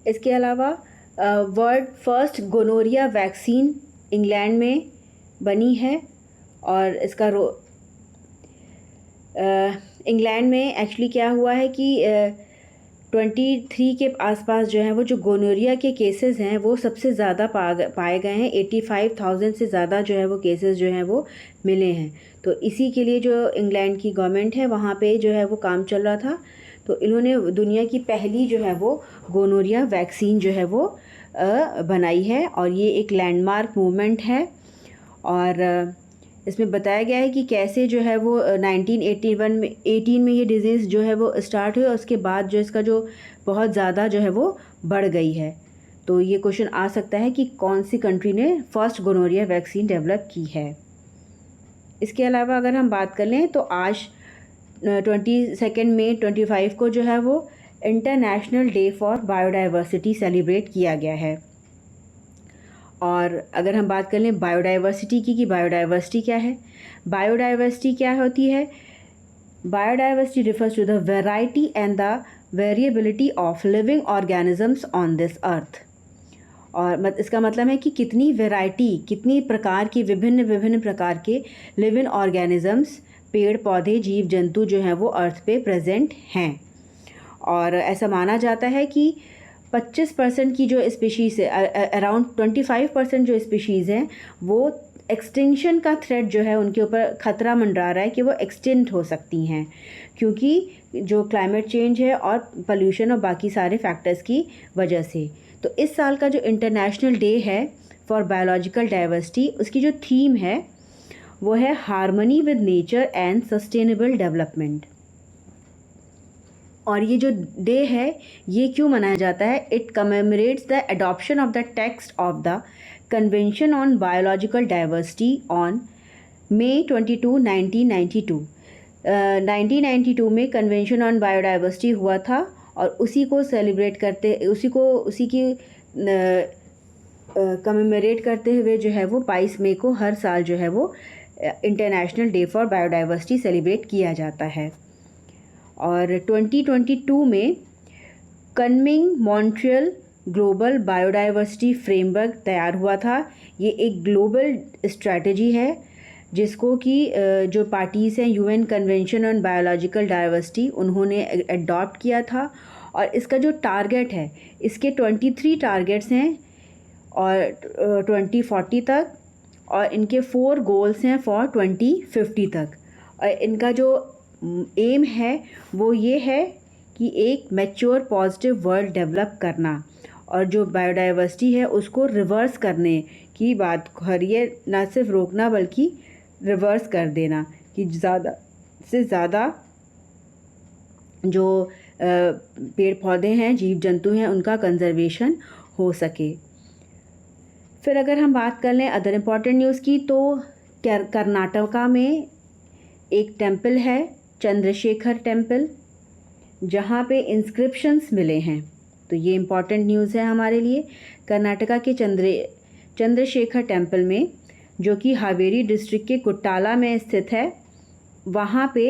इसके अलावा world first gonorrhoea vaccine England में बनी है और इसका इंग्लैंड में एक्चुअली क्या हुआ है कि 23 के आसपास जो है वो जो गोनोरिया के केसेस हैं वो सबसे ज़्यादा पाए गए हैं। 85,000 से ज़्यादा जो है वो केसेस जो हैं वो मिले हैं। तो इसी के लिए जो इंग्लैंड की गवर्नमेंट है वहाँ पे जो है वो काम चल रहा था। तो इन्होंने दुनिया की पहली जो है वो गोनोरिया वैक्सीन जो है वो बनाई है और ये एक लैंडमार्क मूवमेंट है। और इसमें बताया गया है कि कैसे जो है वो 1918 में ये डिज़ीज़ जो है वो स्टार्ट हुई और उसके बाद जो इसका जो बहुत ज़्यादा जो है वो बढ़ गई है। तो ये क्वेश्चन आ सकता है कि कौन सी कंट्री ने फर्स्ट गोनोरिया वैक्सीन डेवलप की है। इसके अलावा अगर हम बात कर लें तो आज 22 मई 25 को जो है वो international day for biodiversity celebrate किया गया है। और अगर हम बात कर लें बायोडाइवर्सिटी की कि बायोडाइवर्सिटी क्या है, बायोडाइवर्सिटी क्या होती है। Biodiversity refers to the variety and the variability of living organisms on this earth. और इसका मतलब है कि कितनी वैरायटी, कितनी प्रकार की विभिन्न प्रकार के लिविंग ऑर्गेनिजम्स, पेड़ पौधे, जीव जंतु जो हैं वो अर्थ पे प्रेजेंट हैं। और ऐसा माना जाता है कि 25% की जो स्पीशीज़ है, अराउंड 25% जो स्पीशीज़ हैं वो एक्सटिंक्शन का थ्रेट जो है उनके ऊपर ख़तरा मंडरा रहा है कि वो एक्सटिंक्ट हो सकती हैं, क्योंकि जो क्लाइमेट चेंज है और पोल्यूशन और बाकी सारे फैक्टर्स की वजह से। तो इस साल का जो इंटरनेशनल डे है फॉर बायोलॉजिकल डाइवर्सिटी, उसकी जो थीम है वो है harmony with nature and sustainable development. और ये जो डे है ये क्यों मनाया जाता है? It commemorates the adoption of the text of the convention on biological diversity on May 22, 1992। 1992 में कन्वेंशन ऑन बायोडाइवर्सिटी हुआ था और उसी को सेलिब्रेट करते, उसी की कमेमोरेट करते हुए जो है वो 22 मई को हर साल जो है वो international day for biodiversity celebrate किया जाता है। और 2022 में कनमिंग मॉन्ट्रियल ग्लोबल बायोडाइवर्सिटी फ्रेमवर्क तैयार हुआ था। ये एक ग्लोबल स्ट्रैटेजी है जिसको कि जो पार्टीज़ हैं UN convention on biological diversity, उन्होंने अडॉप्ट किया था। और इसका जो टारगेट है, इसके 23 टारगेट्स हैं और 2040 तक, और इनके 4 गोल्स हैं फॉर 2050 तक। और इनका जो एम है वो ये है कि एक मैच्योर पॉजिटिव वर्ल्ड डेवलप करना और जो बायोडाइवर्सिटी है उसको रिवर्स करने की बात कर रही है, ना सिर्फ रोकना बल्कि रिवर्स कर देना कि ज़्यादा से ज़्यादा जो पेड़ पौधे हैं, जीव जंतु हैं, उनका कंजर्वेशन हो सके। फिर अगर हम बात कर लें अदर इम्पॉर्टेंट न्यूज़ की, तो कर्नाटका में एक टेम्पल है, चंद्रशेखर टेम्पल, जहाँ पे इंस्क्रिप्शंस मिले हैं। तो ये इम्पॉर्टेंट न्यूज़ है हमारे लिए। कर्नाटका के चंद्रशेखर टेम्पल में, जो कि हावेरी डिस्ट्रिक्ट के कुट्टाला में स्थित है, वहाँ पे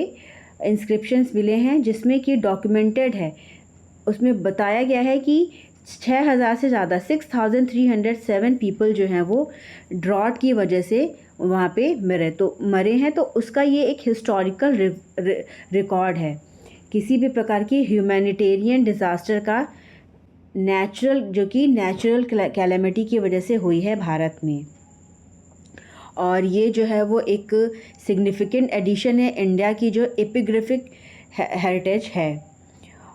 इंस्क्रिप्शंस मिले हैं जिसमें कि डॉक्यूमेंटेड है। उसमें बताया गया है कि 6,000 से ज़्यादा 6,307 पीपल जो हैं वो ड्रॉट की वजह से वहाँ पे मरे हैं। तो उसका ये एक हिस्टोरिकल रिकॉर्ड है। किसी भी प्रकार की ह्यूमैनिटेरियन डिज़ास्टर का जो कि नेचुरल कैलेमिटी की वजह से हुई है भारत में। और ये जो है वो एक सिग्निफिकेंट एडिशन है इंडिया की जो एपिग्राफिक हेरिटेज है।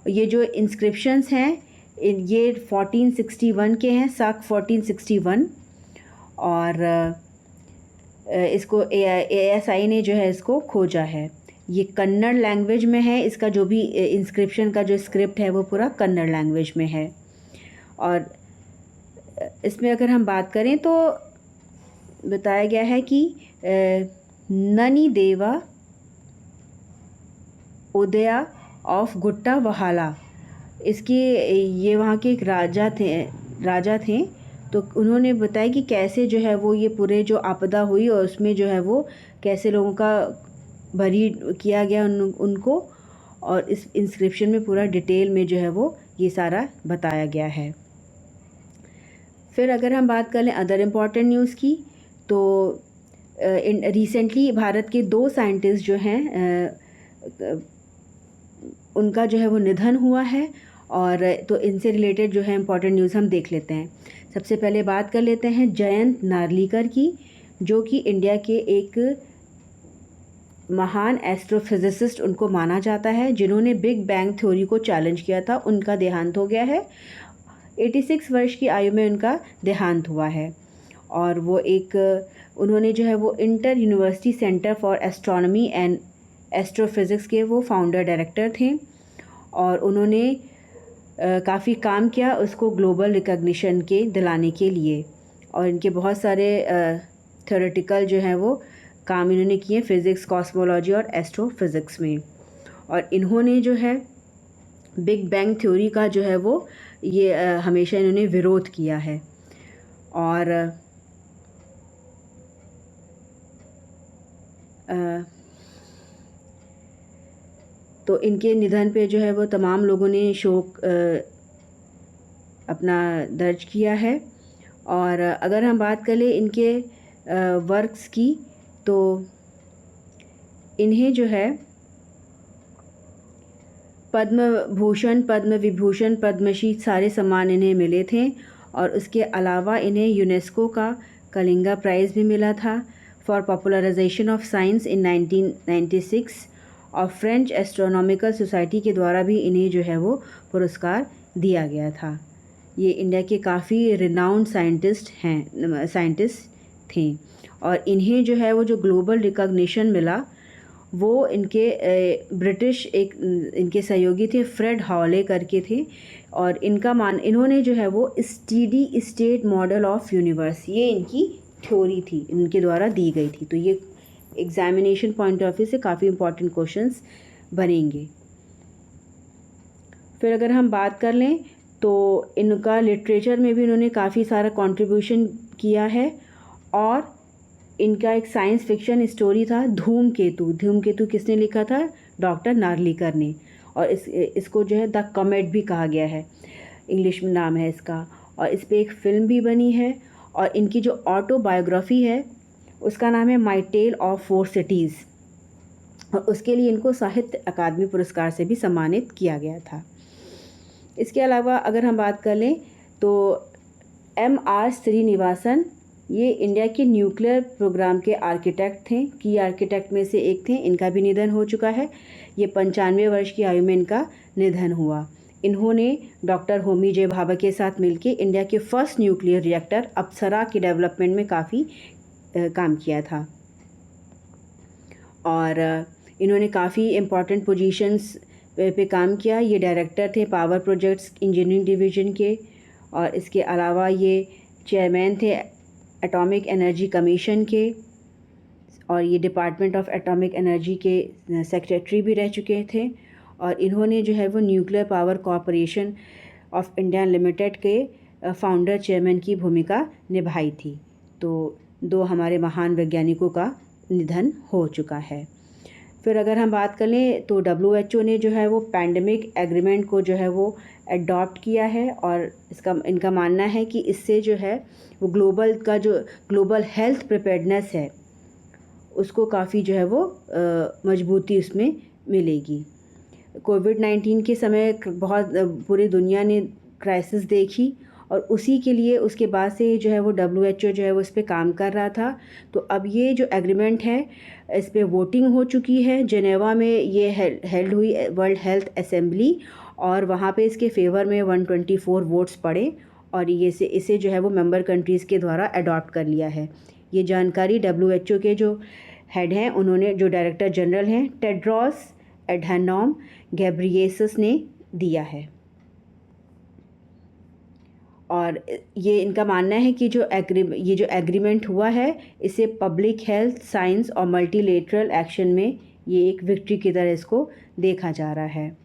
ये जो इंस्क्रिप्शंस हैं ये 1461 के हैं, साक 1461। और इसको ASI ने जो है इसको खोजा है। ये कन्नड़ लैंग्वेज में है। इसका जो भी इंस्क्रिप्शन का जो स्क्रिप्ट है वो पूरा कन्नड़ लैंग्वेज में है। और इसमें अगर हम बात करें तो बताया गया है कि ननी देवा उदया ऑफ गुट्टा वहाला, ये वहाँ के एक राजा थे। तो उन्होंने बताया कि कैसे जो है वो ये पूरे जो आपदा हुई और उसमें जो है वो कैसे लोगों का बरी किया गया उनको। और इस इंस्क्रिप्शन में पूरा डिटेल में जो है वो ये सारा बताया गया है। फिर अगर हम बात कर लें अदर इम्पॉर्टेंट न्यूज़ की, तो रिसेंटली भारत के 2 साइंटिस्ट जो हैं उनका जो है वो निधन हुआ है। और तो इनसे रिलेटेड जो है इम्पॉर्टेंट न्यूज़ हम देख लेते हैं। सबसे पहले बात कर लेते हैं जयंत नार्लिकर की, जो कि इंडिया के एक महान एस्ट्रोफिजिसिस्ट उनको माना जाता है, जिन्होंने बिग बैंग थ्योरी को चैलेंज किया था। उनका देहांत हो गया है। 86 वर्ष की आयु में उनका देहांत हुआ है। और वो एक उन्होंने जो है वो inter university centre for astronomy and astrophysics के वो फाउंडर डायरेक्टर थे। और उन्होंने काफ़ी काम किया उसको ग्लोबल रिकॉग्निशन के दिलाने के लिए। और इनके बहुत सारे थ्योरेटिकल जो हैं वो काम इन्होंने किए फ़िज़िक्स, कॉस्मोलॉजी और एस्ट्रोफिज़िक्स में। और इन्होंने जो है बिग बैंग थ्योरी का जो है वो ये हमेशा इन्होंने विरोध किया है। और तो इनके निधन पे जो है वो तमाम लोगों ने शोक अपना दर्ज किया है। और अगर हम बात कर लें इनके वर्क्स की, तो इन्हें जो है पद्म भूषण, पद्म विभूषण, पद्मश्री सारे सम्मान इन्हें मिले थे। और उसके अलावा इन्हें यूनेस्को का कलिंगा प्राइज़ भी मिला था फॉर पॉपुलराइजेशन ऑफ साइंस इन 1996। और फ्रेंच एस्ट्रोनॉमिकल सोसाइटी के द्वारा भी इन्हें जो है वो पुरस्कार दिया गया था। ये इंडिया के काफ़ी रिनाउंड साइंटिस्ट थे। और इन्हें जो है वो जो ग्लोबल रिकॉग्निशन मिला वो इनके ब्रिटिश एक इनके सहयोगी थे, फ्रेड हॉले करके थे। और इन्होंने जो है वो steady state model of universe, ये इनकी थ्योरी थी, इनके द्वारा दी गई थी। तो ये एग्जामिनेशन पॉइंट ऑफ व्यू से काफ़ी इंपॉर्टेंट क्वेश्चंस बनेंगे। फिर अगर हम बात कर लें तो इनका लिटरेचर में भी इन्होंने काफ़ी सारा कंट्रीब्यूशन किया है। और इनका एक साइंस फिक्शन स्टोरी था धूमकेतु। धूमकेतु किसने लिखा था? डॉक्टर नार्लिकर ने। और इसको जो है द कॉमेट भी कहा गया है, इंग्लिश में नाम है इसका। और इस पर एक फ़िल्म भी बनी है। और इनकी जो ऑटोबायोग्राफी है उसका नाम है माई टेल ऑफ 4 सिटीज़। और उसके लिए इनको साहित्य अकादमी पुरस्कार से भी सम्मानित किया गया था। इसके अलावा अगर हम बात कर लें तो M.R. श्रीनिवासन, ये इंडिया के न्यूक्लियर प्रोग्राम के आर्किटेक्ट थे, की आर्किटेक्ट में से एक थे। इनका भी निधन हो चुका है। ये 95 वर्ष की आयु में इनका निधन हुआ। इन्होंने डॉक्टर होमी जे भाभा के साथ मिलकर इंडिया के फर्स्ट न्यूक्लियर रिएक्टर अप्सरा के डेवलपमेंट में काफ़ी काम किया था। और इन्होंने काफ़ी इम्पॉर्टेंट पोजीशंस पे काम किया। ये डायरेक्टर थे पावर प्रोजेक्ट्स इंजीनियरिंग डिवीज़न के। और इसके अलावा ये चेयरमैन थे एटॉमिक एनर्जी कमीशन के। और ये डिपार्टमेंट ऑफ एटॉमिक एनर्जी के सेक्रेटरी भी रह चुके थे। और इन्होंने जो है वो nuclear power corporation of India limited के फाउंडर चेयरमैन की भूमिका निभाई थी। तो 2 हमारे महान वैज्ञानिकों का निधन हो चुका है। फिर अगर हम बात कर लें तो WHO ने जो है वो पैंडेमिक एग्रीमेंट को जो है वो अडॉप्ट किया है। और इनका मानना है कि इससे जो है वो ग्लोबल हेल्थ प्रिपेयर्डनेस है उसको काफ़ी जो है वो मजबूती उसमें मिलेगी। कोविड-19 के समय बहुत पूरी दुनिया ने क्राइसिस देखी। और उसी के लिए उसके बाद से जो है वो WHO जो है वो इस पर काम कर रहा था। तो अब ये जो एग्रीमेंट है इस पर वोटिंग हो चुकी है। जेनेवा में ये हेल्ड हुई वर्ल्ड हेल्थ असेंबली। और वहाँ पे इसके फेवर में 124 वोट्स पड़े। और इसे जो है वो मेंबर कंट्रीज़ के द्वारा अडॉप्ट कर लिया है। ये जानकारी WHO के जो हेड हैं, उन्होंने, जो डायरेक्टर जनरल हैं, टेड्रोस एडहानोम घेब्रेयेसस ने दिया है। और ये इनका मानना है कि ये जो एग्रीमेंट हुआ है इसे पब्लिक हेल्थ, साइंस और मल्टीलेटरल एक्शन में ये एक विक्ट्री की तरह इसको देखा जा रहा है।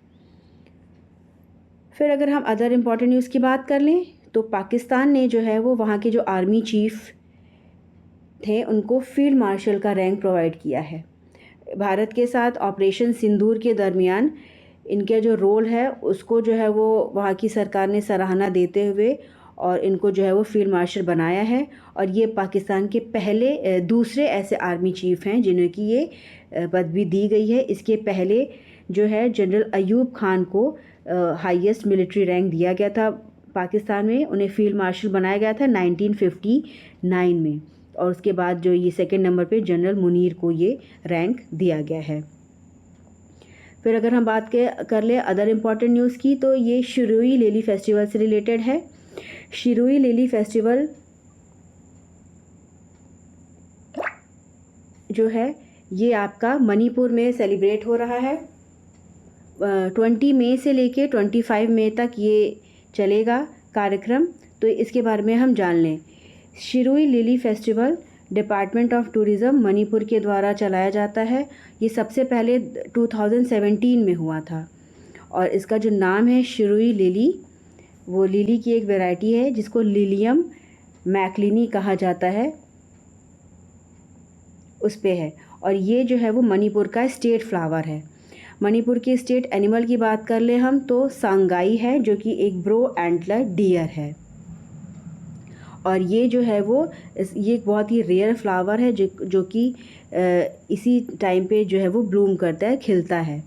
फिर अगर हम अदर इम्पॉर्टेंट न्यूज़ की बात कर लें तो पाकिस्तान ने जो है वो वहाँ के जो आर्मी चीफ थे उनको फील्ड मार्शल का रैंक प्रोवाइड किया है। भारत के साथ ऑपरेशन सिंदूर के दरमियान इनका जो रोल है उसको जो है वो वहाँ की सरकार ने सराहना देते हुए और इनको जो है वो फील्ड मार्शल बनाया है। और ये पाकिस्तान के दूसरे ऐसे आर्मी चीफ़ हैं जिन्हें की ये पदवी दी गई है। इसके पहले जो है जनरल अयूब खान को हाईएस्ट मिलिट्री रैंक दिया गया था पाकिस्तान में, उन्हें फील्ड मार्शल बनाया गया था 1959 में। और उसके बाद जो ये सेकंड नंबर पे जनरल मुनीर को ये रैंक दिया गया है। फिर अगर हम बात कर ले अदर इम्पॉर्टेंट न्यूज़ की, तो ये शिरुई लेली फेस्टिवल से रिलेटेड है। शिरुई लेली फेस्टिवल जो है ये आपका मणिपुर में सेलिब्रेट हो रहा है। 20 मई से लेके 25 मई तक ये चलेगा कार्यक्रम। तो इसके बारे में हम जान लें। Shirui lily festival department of tourism Manipur के द्वारा चलाया जाता है। ये सबसे पहले 2017 में हुआ था और इसका जो नाम है शिरुई लिली, वो लिली की एक वैरायटी है जिसको लिलियम मैकलिनी कहा जाता है, उस पे है। और ये जो है वो मणिपुर का स्टेट फ्लावर है। मणिपुर के स्टेट एनिमल की बात कर ले हम तो सांगाई है, जो कि एक ब्रो एंटलर डियर है। और ये जो है वो ये एक बहुत ही रेयर फ्लावर है जो कि इसी टाइम पे जो है वो ब्लूम करता है, खिलता है।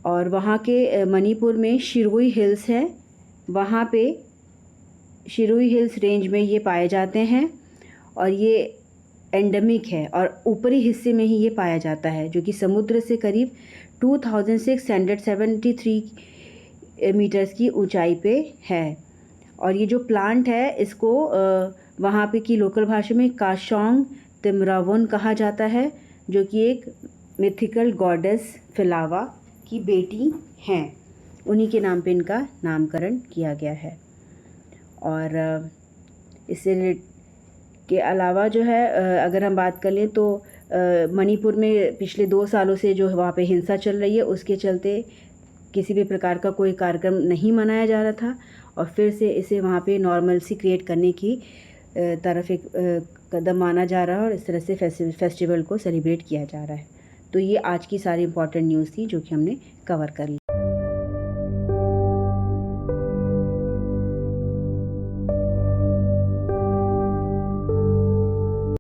और वहाँ के मणिपुर में शिरुई हिल्स है, वहाँ पे शिरुई हिल्स रेंज में ये पाए जाते हैं और ये एंडेमिक है और ऊपरी हिस्से में ही ये पाया जाता है, जो कि समुद्र से करीब 2673 मीटर्स की ऊंचाई पे है। और ये जो प्लांट है इसको वहाँ पे की लोकल भाषा में काशोंग तिमरावन कहा जाता है, जो कि एक मिथिकल गॉडेस फिलावा की बेटी हैं। उन्हीं के नाम पे इनका नामकरण किया गया है। और इससे के अलावा जो है अगर हम बात कर लें तो मणिपुर में पिछले 2 सालों से जो वहाँ पे हिंसा चल रही है, उसके चलते किसी भी प्रकार का कोई कार्यक्रम नहीं मनाया जा रहा था और फिर से इसे वहाँ पे नॉर्मलसी क्रिएट करने की तरफ एक कदम माना जा रहा है और इस तरह से फेस्टिवल को सेलिब्रेट किया जा रहा है। तो ये आज की सारी इंपॉर्टेंट न्यूज़ थी जो कि हमने कवर कर ली।